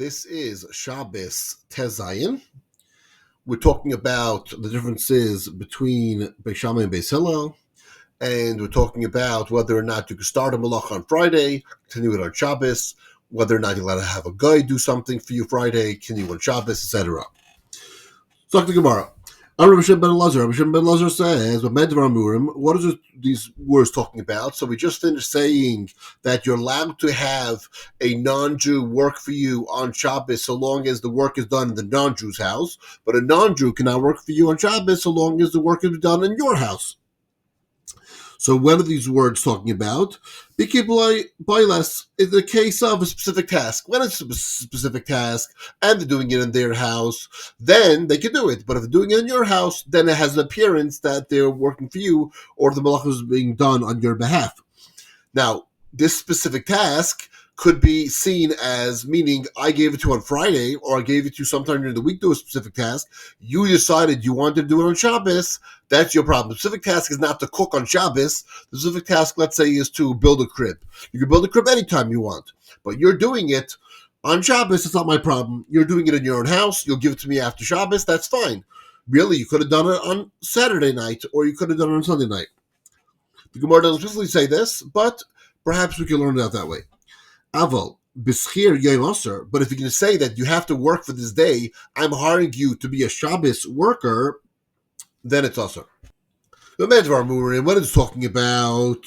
This is Shabbos Tezayin. We're talking about the differences between Beis Shammai and Beis Hillel, and we're talking about whether or not you can start a malach on Friday, continue it on Shabbos, whether or not you're allowed to have a guy do something for you Friday, continue on Shabbos, etc. Talk to Gemara. Rabbi Shem ben Elazar says, what is these words talking about? So we just finished saying that you're allowed to have a non-Jew work for you on Shabbos so long as the work is done in the non-Jew's house, but a non-Jew cannot work for you on Shabbos so long as the work is done in your house. So what are these words talking about? Less is the case of a specific task. When it's a specific task and they're doing it in their house, then they can do it. But if they're doing it in your house, then it has an appearance that they're working for you or the malach is being done on your behalf. Now, this specific task could be seen as meaning I gave it to you on Friday or I gave it to you sometime during the week to do a specific task. You decided you wanted to do it on Shabbos. That's your problem. The specific task is not to cook on Shabbos. The specific task, let's say, is to build a crib. You can build a crib anytime you want, but you're doing it on Shabbos. It's not my problem. You're doing it in your own house. You'll give it to me after Shabbos. That's fine. Really, you could have done it on Saturday night or you could have done it on Sunday night. The Gemara doesn't explicitly say this, but perhaps we can learn it out that way. Aval, Bischir Yom Aser, but if you can say that you have to work for this day, I'm hiring you to be a Shabbos worker, then it's Aser. What it's talking about,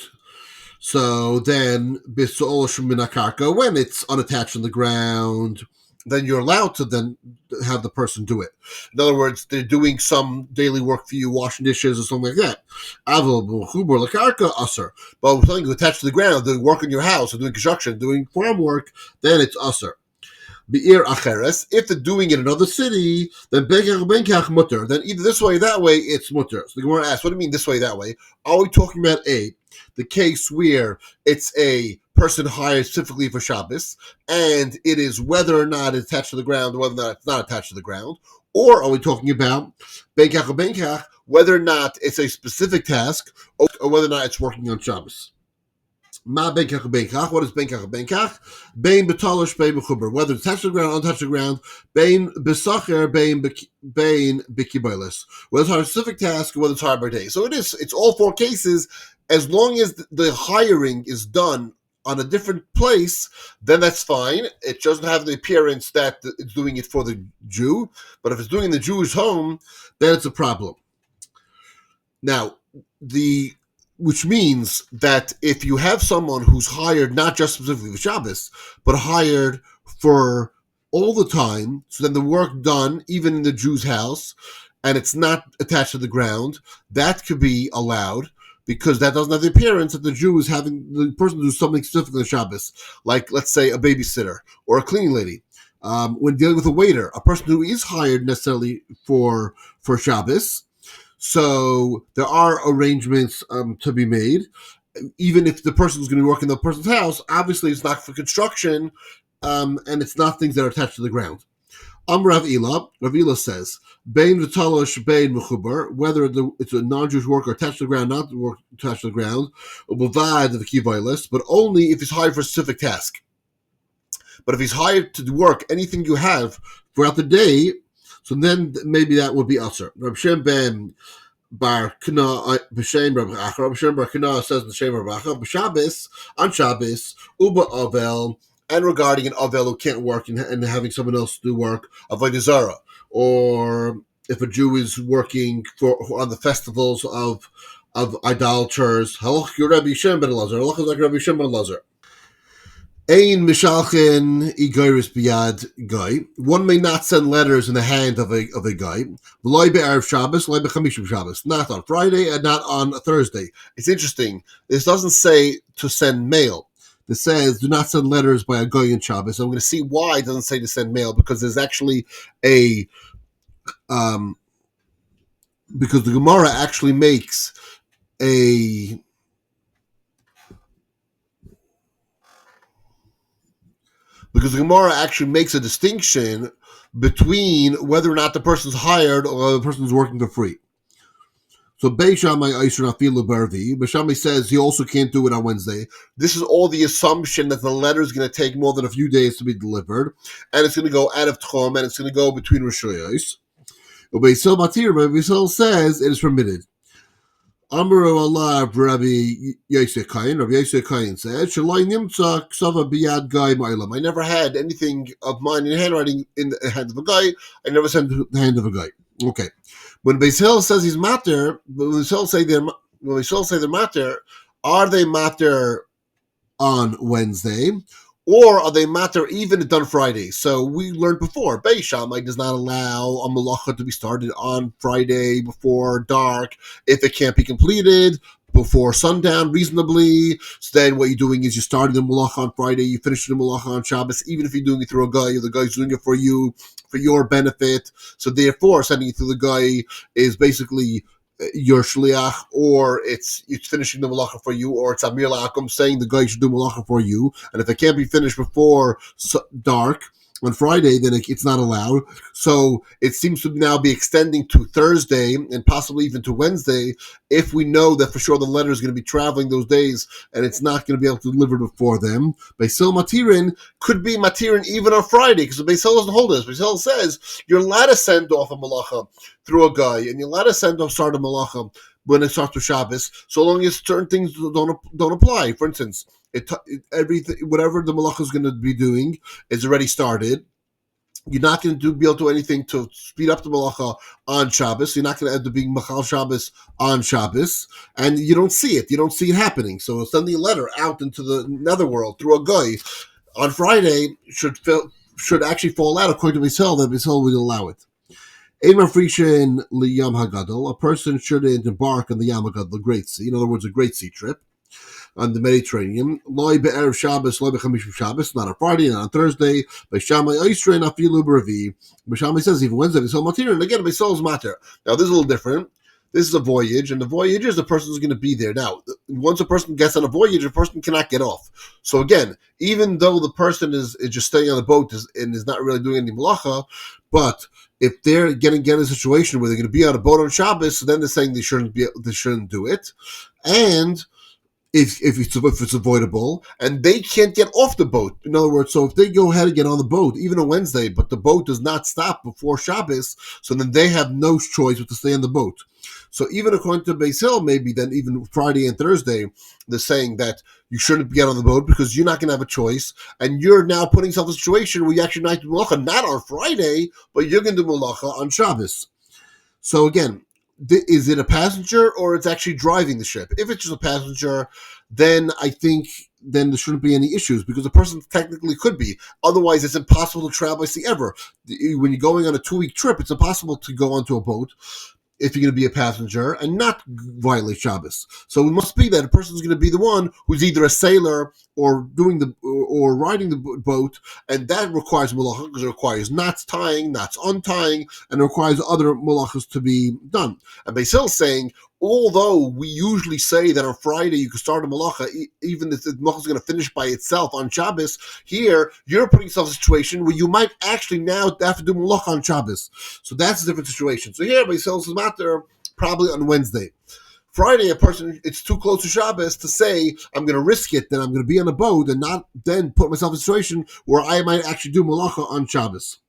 so then, when it's unattached on the ground, then you're allowed to then have the person do it. In other words, they're doing some daily work for you, washing dishes or something like that. But with something attached to the ground, doing work in your house, or doing construction, doing farm work, then it's aser. If they're doing it in another city, then mutter. Then either this way or that way, it's mutter. So the Gemara asks, what do you mean this way, that way? Are we talking about the case where it's a person hired specifically for Shabbos, and it is whether or not it's attached to the ground, or whether or not it's not attached to the ground? Or are we talking about benkach or benkach, whether or not it's a specific task, or whether or not it's working on Shabbos? Ma benkach or benkach? What is benkach or benkach? Bein betalish, bein bechuber. Whether it's attached to the ground, unattached to the ground. Bein besacher, bein bekiboilis. Whether it's a specific task, or whether it's hired by day. So it's all four cases. As long as the hiring is done on a different place, then that's fine. It doesn't have the appearance that it's doing it for the Jew. But if it's doing it in the Jewish home, then it's a problem. Now, which means that if you have someone who's hired not just specifically for Shabbos, but hired for all the time, so then the work done even in the Jew's house, and it's not attached to the ground, that could be allowed, because that doesn't have the appearance that the Jew is having the person do something specific on Shabbos, like, let's say, a babysitter or a cleaning lady. When dealing with a waiter, a person who is hired necessarily for Shabbos, so there are arrangements to be made. Even if the person is going to work in the person's house, obviously it's not for construction, and it's not things that are attached to the ground. Rav Ila says, Bein v'talosh bein mechuber, whether it's a non-Jewish worker attached to the ground, not attached to the ground, but only if he's hired for a specific task. But if he's hired to work anything you have throughout the day, so then maybe that would be aser. Reb Shem ben Bar Kana b'Shem Reb Acha. Reb Shem Bar Kana says in the Shem Reb Acha, b'Shabbos, on Shabbos, uba avel, and regarding an avel who can't work and having someone else do work, avodah zara, or if a Jew is working on the festivals of idolaters, halach Rabbi Shem ben Elazar, halach like Rabbi Shem ben Elazar. Ein mishalchen igairis biyad guy. One may not send letters in the hand of a guy. V'loy be'erev Shabbos, v'loy be'chamishim Shabbos. Not on Friday and not on Thursday. It's interesting. This doesn't say to send mail. This says do not send letters by a guy in Shabbos. I'm going to see why it doesn't say to send mail, because there's actually because the Gemara actually makes because the Gemara actually makes a distinction between whether or not the person's hired or the person's working for free. So Beishamai Aisra Nafilu Barvi. Beishamai says he also can't do it on Wednesday. This is all the assumption that the letter is going to take more than a few days to be delivered, and it's going to go out of Tchum, and it's going to go between Rishayos. Beisil Matir, but Beisil says it is permitted. Amru Allah Rabbi Yosef Kain. Rabbi Yosef Kain said, "Shalai nimtza ksava biyad guy ma'ilam." I never had anything of mine in handwriting in the hand of a guy. I never sent the hand of a guy. Okay. When Beis Hillel says he's matter, when Beis Hillel say they're matter, are they matter on Wednesday, or are they matter even done Friday? So we learned before, Beis Shammai does not allow a malacha to be started on Friday before dark if it can't be completed before sundown reasonably. So then what you're doing is you started the malacha on Friday, you finish the malacha on Shabbos, even if you're doing it through a guy, the guy's doing it for you, for your benefit. So therefore, sending it to the guy is basically your shliach, or it's finishing the malacha for you, or it's Amir La'akum saying the guy should do malacha for you. And if it can't be finished before dark on Friday, then it's not allowed. So it seems to now be extending to Thursday and possibly even to Wednesday if we know that for sure the letter is going to be traveling those days and it's not going to be able to deliver before them. Beisil Matirin could be Matirin even on Friday, because the Beisil doesn't hold this. Beisil says you're allowed to send off a malacha through a guy, and you're allowed to send off start a malacha when it starts with Shabbos, so long as certain things don't apply. For instance, everything, whatever the malacha is going to be doing is already started. You're not going to be able to do anything to speed up the malacha on Shabbos. You're not going to end up being Machal Shabbos on Shabbos, and you don't see it. You don't see it happening. So sending a letter out into the netherworld through a guy on Friday should actually fall out according to Beisil, that Beisil would allow it. A person shouldn't embark on the Yam HaGadol, the Great Sea. In other words, a Great Sea trip on the Mediterranean. Loi be'erev Shabbos, loi be'chamishim Shabbos, not on Friday, not on Thursday. Beishamai Oisrei nafilu b'Revi. Beishamai says even Wednesday, Beisil matir, and again, Beisil's matter. Now, this is a little different. This is a voyage, and the voyage is the person's going to be there. Now, once a person gets on a voyage, a person cannot get off. So again, even though the person is just staying on the boat and is not really doing any malacha, but if they're getting in a situation where they're going to be on a boat on Shabbos, so then they're saying they shouldn't do it, and if it's avoidable, and they can't get off the boat. In other words, so if they go ahead and get on the boat, even on Wednesday, but the boat does not stop before Shabbos, so then they have no choice but to stay on the boat. So even according to Beis Hillel, maybe then even Friday and Thursday, they're saying that you shouldn't get on the boat because you're not going to have a choice, and you're now putting yourself in a situation where you actually might do malacha not on Friday, but you're going to do malacha on Shabbos. So again, is it a passenger or it's actually driving the ship? If it's just a passenger, then I think then there shouldn't be any issues because the person technically could be. Otherwise, it's impossible to travel by sea ever. When you're going on a 2-week trip, it's impossible to go onto a boat if you're going to be a passenger and not violate Shabbos. So it must be that a person is going to be the one who's either a sailor or or riding the boat, and that requires malacha because it requires knots tying, knots untying, and it requires other malachas to be done. And Beis Hillel is saying, although we usually say that on Friday you can start a malacha, even if the malacha is going to finish by itself on Shabbos, here you're putting yourself in a situation where you might actually now have to do malacha on Shabbos. So that's a different situation. So here Beis Hillel says matter probably on Wednesday. Friday, a person, it's too close to Shabbos to say, I'm going to risk it, then I'm going to be on a boat and not then put myself in a situation where I might actually do malacha on Shabbos.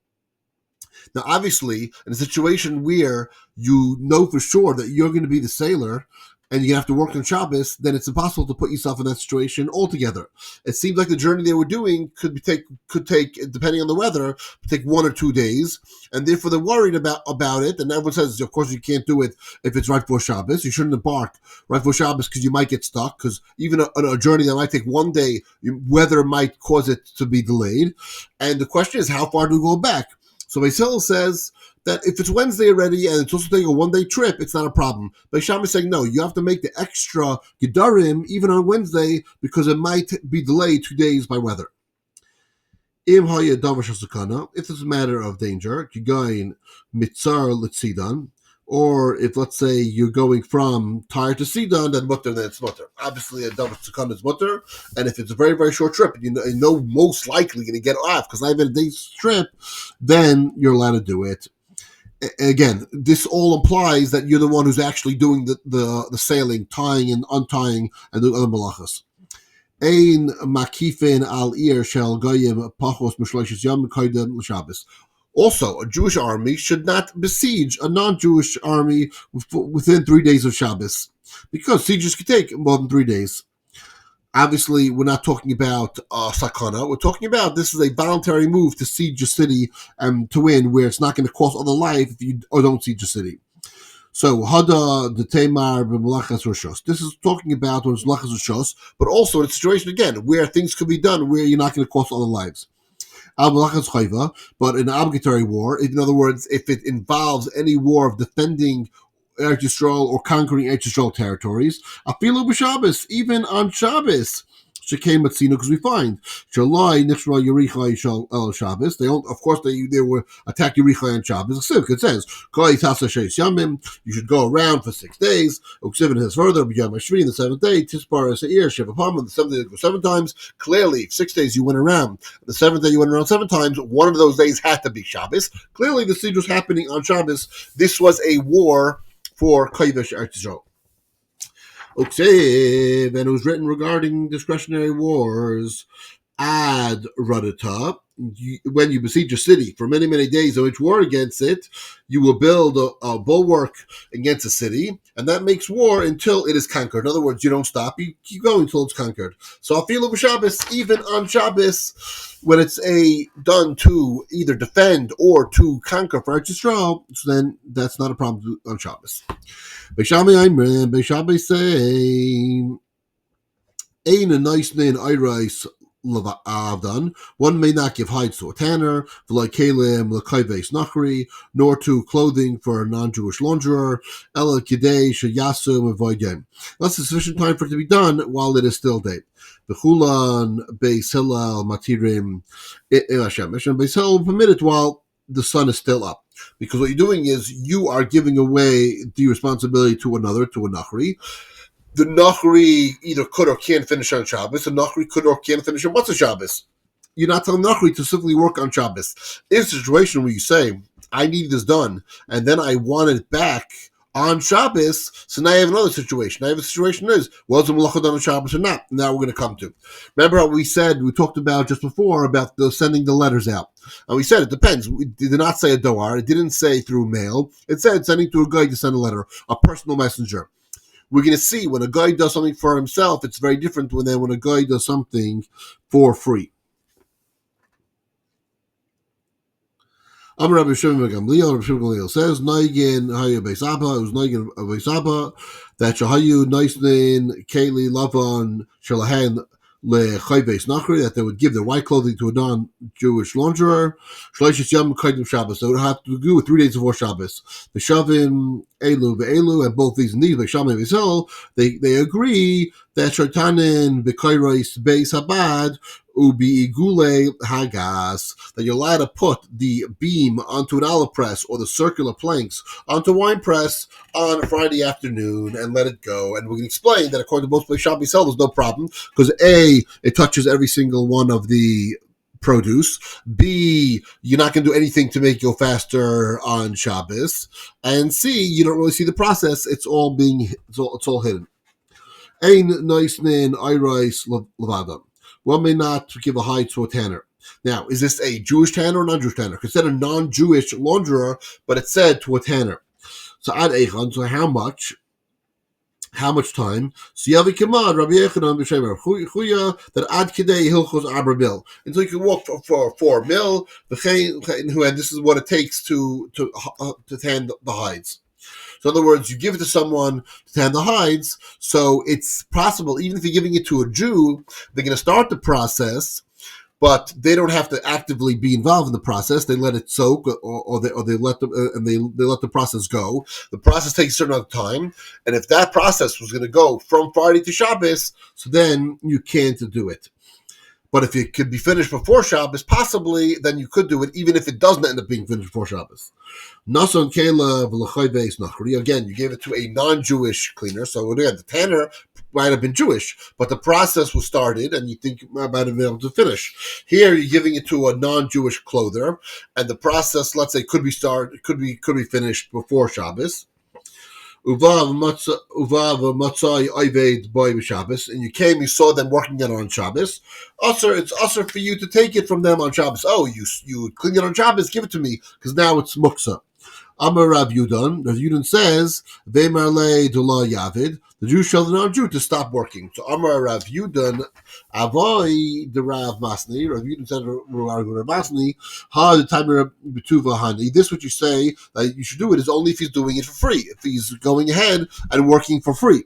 Now, obviously, in a situation where you know for sure that you're going to be the sailor and you have to work on Shabbos, then it's impossible to put yourself in that situation altogether. It seems like the journey they were doing could take, depending on the weather, take 1 or 2 days, and therefore they're worried about it. And everyone says, of course, you can't do it if it's right before Shabbos. You shouldn't embark right before Shabbos because you might get stuck. Because even a journey that might take 1 day, weather might cause it to be delayed. And the question is, how far do we go back? So Beis Hillel says that if it's Wednesday already and it's also taking a 1-day trip, it's not a problem. Beis Shammai is saying, no, you have to make the extra Gedarim even on Wednesday because it might be delayed 2 days by weather. If it's a matter of danger, Kigain Mitzar Litzidan, or if, let's say, you're going from Tyre to Sidon, then mutter, then it's mutter. Obviously, a davar sakana is mutter, and if it's a very, very short trip, and you know most likely going to get off, because I have a day's trip, then you're allowed to do it. Again, this all implies that you're the one who's actually doing the sailing, tying and untying, and doing other malachas. Ein makifin al ir shel goyim pachos mishloishes yom koydem l'Shabbos. Also, a Jewish army should not besiege a non-Jewish army within 3 days of Shabbos, because sieges could take more than 3 days. Obviously, we're not talking about sakana. We're talking about this is a voluntary move to siege a city and to win, where it's not going to cost other life if you or don't siege a city. So Hada the Tamar b'malachas rishos. This is talking about when it's malachas rishos, but also in a situation again where things could be done where you're not going to cost other lives. But in an obligatory war, in other words, if it involves any war of defending Eretz Yisrael or conquering Eretz Yisrael territories, afilu b'Shabbos, even on Shabbos. Shekhem Matzino, because we find Shalai Nishra Yerichai Shal El Shabbos. They don't, of course, they were attacked Yerichai on Shabbos. It says Koi Tasa Sheis Yamim. You should go around for 6 days. Uksivin says further B'Yom Hashvi in the 7th day. Tispar Seir Shevapam on the 7th day you go 7 times. Clearly, 6 days you went around. The 7th day you went around 7 times. One of those days had to be Shabbos. Clearly, the siege was happening on Shabbos. This was a war for Kodesh Eretz Yisrael. Okay, and it was written regarding discretionary wars. Ad Radata. When you besiege a city for many, many days and wage war against it, you will build a bulwark against a city, and that makes war until it is conquered. In other words, you don't stop, you keep going until it's conquered. So Afilu b'Shabbos, even on Shabbos, when it's done to either defend or to conquer for Eretz Yisrael, so then that's not a problem on Shabbos. Beishamai say, Ein a nice name irais Avdan. One may not give hides to a tanner, nor to clothing for a non-Jewish launderer. Unless it's sufficient time for it to be done while it is still day. Bechulan Beis Hillel Matirim Hashem. And Beis Hillel will permit it while the sun is still up. Because what you're doing is you are giving away the responsibility to another, to a Nachri. The Nachri either could or can't finish on Shabbos. The Nachri could or can't finish on Motzei Shabbos. You're not telling Nachri to simply work on Shabbos. In a situation where you say, I need this done, and then I want it back on Shabbos, so now I have another situation. I have a situation that is, was the Malacha done on Shabbos or not? Now we're going to come to. Remember how we talked about just before about sending the letters out. And we said it depends. We did not say a doar. It didn't say through mail. It said sending to a guy to send a letter, a personal messenger. We're going to see when a guy does something for himself, it's very different than when a guy does something for free. Amar Rabbi Shimon Gamliel, Rabbi Shimon Gamliel says, Naigin Hayu Beis Abba, it was Naigin Beis Abba, that Shahayu Naisnin Keli Lavan Shalahan LeChay Beis Nachri, that they would give their white clothing to a non-Jewish launderer. Shleishis Yom Kaidim Shabbos, they would have to do it 3 days before Shabbos. The Shavim Elu Be'elu, and both these and these, like Shammai and Beis, they agree that Shartanin B'Kairos Beis Habad Ubi Igule Hagas, that you're allowed to put the beam onto an olive press or the circular planks onto a wine press on a Friday afternoon and let it go. And we can explain that according to both Beis Shabbos, there's no problem, because A, it touches every single one of the produce. B, you're not going to do anything to make it go faster on Shabbos. And C, you don't really see the process. It's all hidden. Ein noisnin irais levadam. One may not give a hide to a tanner. Now, is this a Jewish tanner or non-Jewish tanner? Because it said a non-Jewish launderer, but it said to a tanner. So ad eichan, so how much? How much time? So Yavi Kamad, Rabbi Yechanan B'Shem Chuya, that ad kidei hilchos aber mil. And so you can walk for 4 mil, and this is what it takes to tan the hides. So in other words, you give it to someone to tan the hides, so it's possible, even if you're giving it to a Jew, they're going to start the process, but they don't have to actively be involved in the process. They let it soak, or they let they let the process go. The process takes a certain amount of time, and if that process was going to go from Friday to Shabbos, so then you can't do it. But if it could be finished before Shabbos, possibly, then you could do it, even if it doesn't end up being finished before Shabbos. Nason Kela V'Lachai Beis Nachri. Again, you gave it to a non-Jewish cleaner. So again, the tanner might have been Jewish, but the process was started, and you think you might have been able to finish. Here, you're giving it to a non-Jewish clother, and the process, let's say, could be finished before Shabbos. Uvav matzai Ived boy Shabbos, and you came, you saw them working it on Shabbos. It's usher for you to take it from them on Shabbos. Oh, you clean it on Shabbos, give it to me, because now it's muksa. Amar Rav Yudan. Rav Yudan says, "V'marle dula yavid." The Jew shall the non-Jew to stop working. So Amar Rav Yudan, Avoy the Rav Masni. Rav Yudan said, "Rav Masni, ha the time betuva hani." This what you say that you should do it is only if he's doing it for free. If he's going ahead and working for free.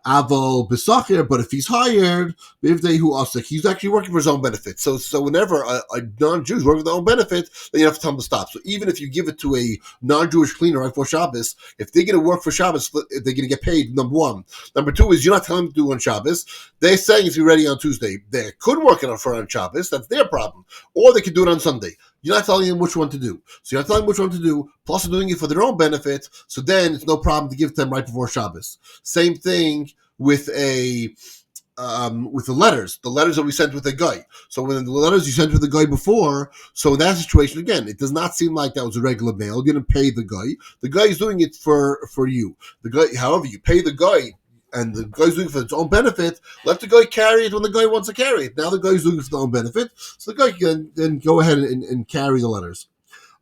Aval Besachir, but if he's hired, who asik, he's actually working for his own benefit. So whenever a non-Jew is working for their own benefit, then you have to tell him to stop. So even if you give it to a non-Jewish cleaner right for Shabbos, if they're going to work for Shabbos, they're going to get paid, number one. Number two is you're not telling them to do on Shabbos. They're saying if you're ready on Tuesday. They could work it on Shabbos, that's their problem. Or they could do it on Sunday. You're not telling them which one to do. So you're not telling them which one to do, plus they're doing it for their own benefit, so then it's no problem to give it to them right before Shabbos. Same thing with the letters that we sent with a guy. So when the letters you sent with the guy before, so in that situation, again, it does not seem like that was a regular mail. You didn't pay the guy. The guy is doing it for you. The guy, however, you pay the guy, and the guy's doing it for his own benefit. Let the guy carry it when the guy wants to carry it. Now the guy's doing it for his own benefit, so the guy can then go ahead and carry the letters.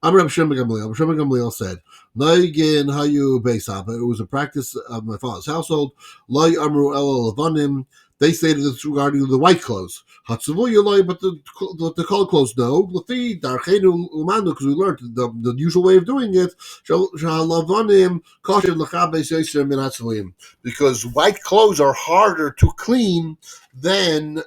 Amr Shem Gamliel said, "Naigin hayu beisab." It was a practice of my father's household. Lai amru el levanim. They stated this regarding the white clothes. Hatzavuya lai, but the color clothes no. Lafi darchenu umanu, because we learned the usual way of doing it. Lavanim kosher lechabes yisher min hatzavuyim, because white clothes are harder to clean than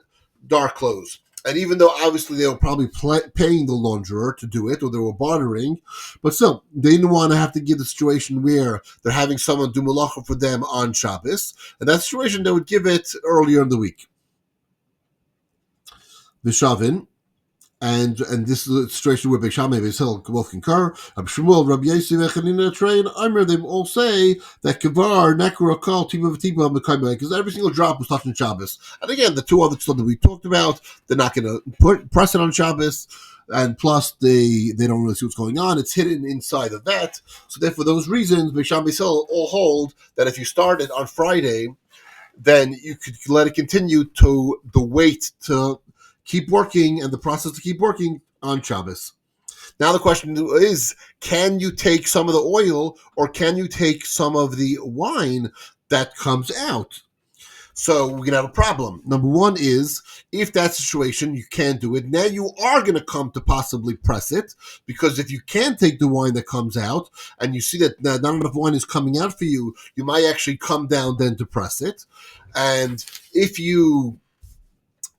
dark clothes. And even though obviously they were probably paying the launderer to do it, or they were bartering, but still, they didn't want to have to get the situation where they're having someone do malacha for them on Shabbos. In that situation, they would give it earlier in the week. The Shavin, and this is a situation where Beishamay and Beisil both concur. Rabbi Shmuel, Rabbi Yossi, Vechanina, Trey, and Aimer, they all say that Kavar, Nekra, Kal, Tiba, Tiba, Mekayma, because every single drop was touching Shabbos. And again, the two other stuff that we talked about, they're not going to press it on Shabbos, and plus they don't really see what's going on. It's hidden inside of that. So therefore, those reasons, Beishamay Beisil all hold that if you started on Friday, then you could let it continue to the wait to keep working and the process to keep working on Shabbos. Now the question is, can you take some of the oil or can you take some of the wine that comes out? So we're going to have a problem. Number one is, if that situation, you can't do it, now you are going to come to possibly press it, because if you can take the wine that comes out and you see that not enough wine is coming out for you, you might actually come down then to press it.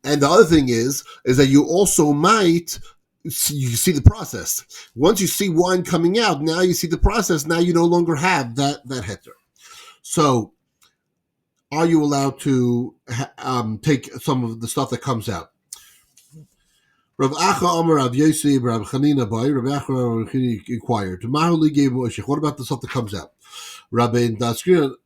And the other thing is that you also might, you see the process. Once you see wine coming out, now you see the process. Now you no longer have that heter. So, are you allowed to take some of the stuff that comes out? Rav Acha Amar Rav Yossi Rav Chanina Bai Rav Acha inquired. What about the stuff that comes out? Rabbi Daskir.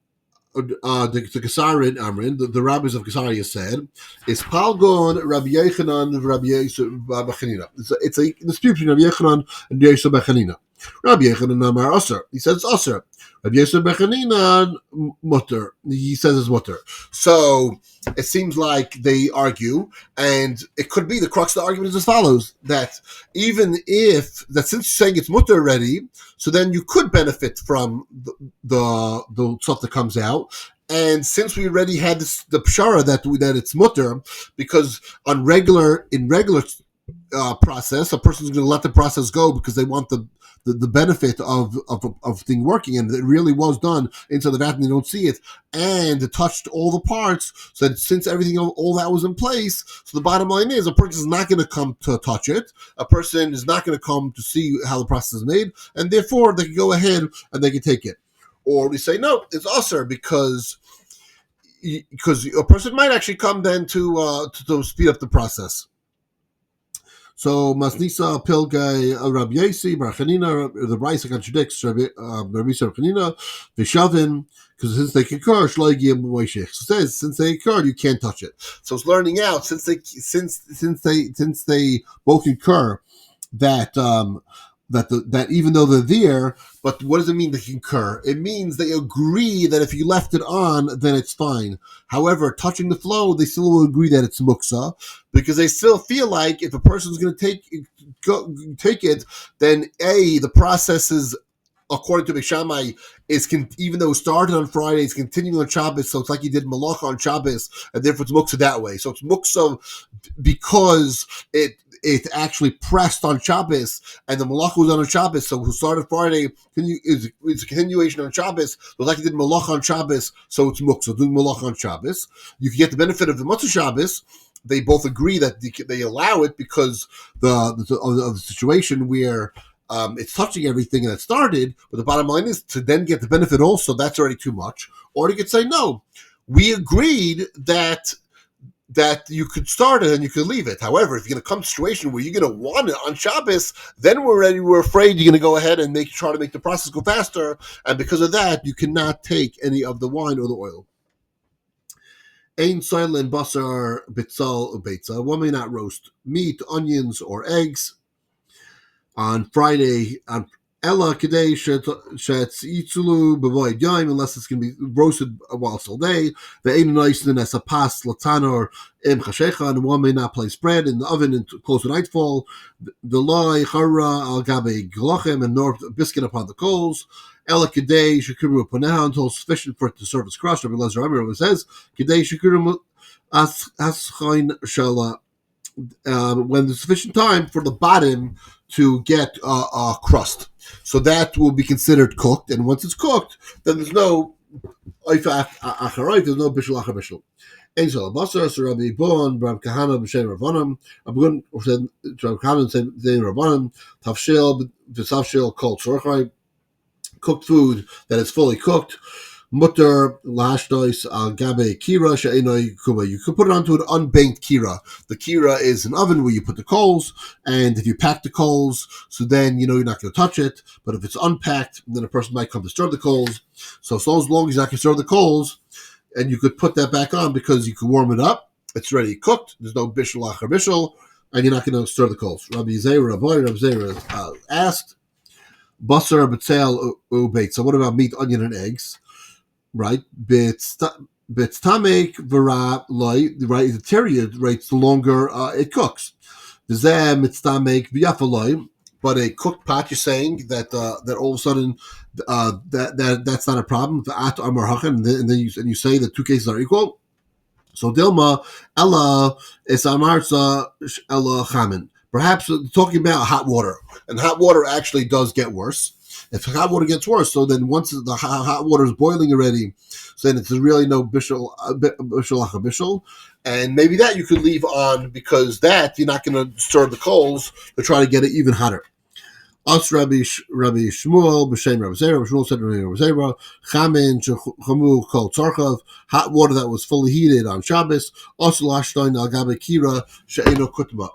The Kesarin Amrin, the rabbis of Kesaria said, is Palgon Rabbi Yechanan Rabbi Yosef Bechanina. It's a dispute between Rabbi Yechanan and Yosef Bechanina. Rabbi Yechanan Amar Aser. He says it's Aser. Rabbi Yosef Bechanina Mutter. He says it's Mutter. So it seems like they argue, and it could be the crux of the argument is as follows: that even if since you're saying it's Mutter already, so then you could benefit from the stuff that comes out. And since we already had the pshara that it's mutter, because in regular process, a person's going to let the process go because they want the benefit of thing working, and it really was done inside the vat and they don't see it, and it touched all the parts. So that since everything, all that was in place, so the bottom line is a person is not going to come to touch it. A person is not going to come to see how the process is made, and therefore they can go ahead and they can take it. Or we say no, it's usher because a person might actually come then to speed up the process. So Masnisa Pilgai Rabbi Yasi Barchanina, the Brisa contradicts Rabbi Barchanina, Vishavin, because since they concur, Shloigi and Moishich. So it says since they concur, you can't touch it. So it's learning out since they both concur that that even though they're there, but what does it mean to concur? It means they agree that if you left it on, then it's fine. However, touching the flow, they still will agree that it's muksa because they still feel like if a person's going to take it, then the process is, according to Beishamai, even though it started on Friday, it's continuing on Shabbos, so it's like you did malacha on Shabbos, and therefore it's muksa that way. So it's muksa because it actually pressed on Shabbos, and the malacha was on Shabbos, so who started Friday is a continuation on Shabbos, but like you did malacha on Shabbos, so it's muksa, doing malacha on Shabbos. You can get the benefit of the Matzah Shabbos. They both agree that they allow it because of the situation where it's touching everything that started, but the bottom line is to then get the benefit also, that's already too much. Or you could say, no, we agreed that you could start it and you could leave it. However, if you're going to come to a situation where you're going to want it on Shabbos, then we're afraid you're going to go ahead and try to make the process go faster, and because of that, you cannot take any of the wine or the oil. Ein soilen basar bitzal ubeitza. One may not roast meat, onions, or eggs on Friday on Ella Kadei Shetzitulu Bavoid Yaim, unless it's going to be roasted while it's all day. The Ein Noisnin as a pas latanor im chashecha, and one may not place bread in the oven close to nightfall. The loy chara al gabe glochem, and nor biscuit upon the coals. Ella Kadei Shekuru Paneha, until sufficient for it to serve as crust. Rabbi Lezer Amir says Kadei Shekuru Aschain Shala. When there's sufficient time for the bottom to get a crust. So that will be considered cooked, and once it's cooked, then there's no acharayt, there's no bishul achar bishul. Ein shel basar, so Rabbi Bon, Rabbi Kahana, b'shem Rabbanim, Rabbi said, Rabbi Kahana said, Rabbanim, tafshil, v'tafshil, kol tzorchai, cooked food that is fully cooked. Mutter lashdois al gabe kira she'enoi kuba. You could put it onto an unbanked kira. The kira is an oven where you put the coals, and if you pack the coals, so then you're not going to touch it. But if it's unpacked, then a person might come to stir the coals. So as long as you're not going to stir the coals, and you could put that back on because you could warm it up, it's ready cooked. There's no bishul achar bishul, and you're not going to stir the coals. Rabbi Zera asked, basar b'tzel ubeit. So what about meat, onion, and eggs? Right, tamek v'ra loy, right, the period, right, the longer it cooks. Zeh mitztamek v'yafaloy, but a cooked pot, you're saying that all of a sudden that's not a problem. V'at amar hachan, and then you say that two cases are equal. So Dilma Ella is amarza Ella chamin. Perhaps talking about hot water, and hot water actually does get worse. If hot water gets worse, so then once the hot water is boiling already, so then it's really no bishul bishul, and maybe that you could leave on because that you're not going to stir the coals to try to get it even hotter. Us Rabbi Shmuel b'shem Rabbi Zera. Shmuel said to Rabbi Zera, chamin chamu kol tzarchav, hot water that was fully heated on Shabbos. Us lashdoin al gabe kira she'eno kutma.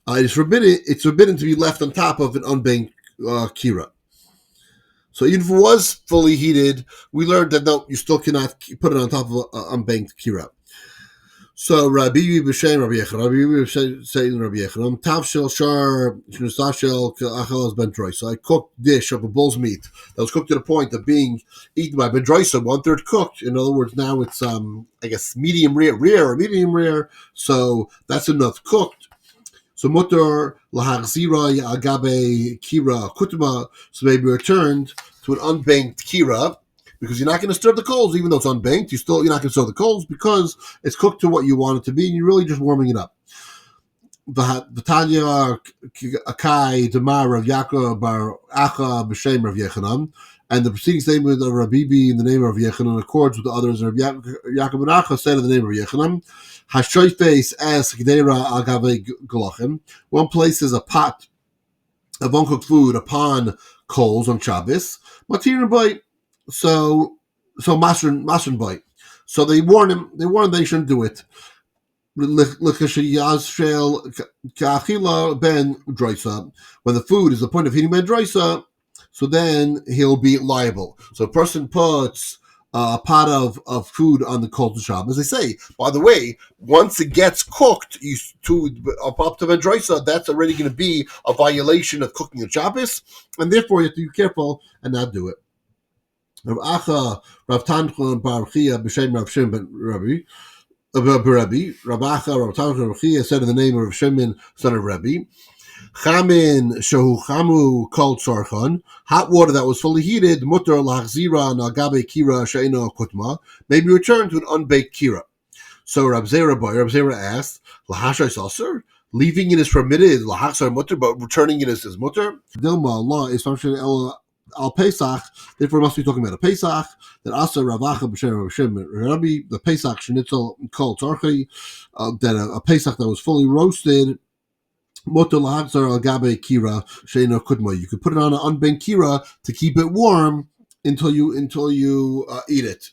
It's forbidden to be left on top of an unbanked kira. So even if it was fully heated, we learned that no, you still cannot put it on top of an unbanked kira. So Rabbi b'shem Rabbi Yechon, saying Rabbi Yechon, tavshel shar shnusashel achelas ben droy. So a cooked dish of a bull's meat that was cooked to the point of being eaten by ben droy, 1/3 cooked. In other words, now it's I guess medium rare. So that's enough cooked. So mutter lahachzira agabe kira kutma. So maybe returned to an unbanked kira because you're not going to stir the coals, even though it's unbanked. You're not going to stir the coals because it's cooked to what you want it to be, and you're really just warming it up. V'tanya akai demar Rav Yaakov bar Acha b'shem Rav Yechanan, and the preceding statement of Rabbi B in the name of Rav Yechanan accords with the others. Rav Yaakov ben Acha said in the name of Rav Yechanan, Hashoifes as Gdera agave galachim. One places a pot of uncooked food upon coals on Shabbos. Matir bite. So masrin bite. So they warn him. They shouldn't do it. When the food is the point of heating ben droisa, so then he'll be liable. So a person puts a pot of food on the kol Shabbos. As they say, by the way, once it gets cooked, up to ben droisa, that's already going to be a violation of cooking on Shabbos, and therefore you have to be careful and not do it. Rav Acha, Rav Tanchon, Bar Chia, B'Shem Rav Shimon ben Rabbi. Rabbi, Rabacha, Rav Tanchon, Rav Chia said in the name of Rav Shimon, son of Rabbi, Chamin shehu chamu kol tzarchan, hot water that was fully heated, mutter lachzira nagabe kira she'ino kutma, may be returned to an unbaked kira. So Rab Zera asked, lahashai saucer? Leaving it is permitted, lahachsar mutter, but returning it is mutter? Dilma, Allah is functioning al Pesach, therefore must be talking about a Pesach, that Asa Ravacha B'Shem Hashem Rabbi, the Pesach Shnitzel Kol Tzarchi, that a Pesach that was fully roasted, Moto Lahagzar Al Gabe Kira Sheino Kudma. You could put it on an unbanked kira to keep it warm until you eat it.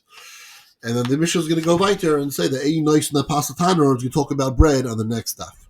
And then the Mishnah is going to go weiter and say that ain't nice in the pasatana, or you talk about bread on the next stuff.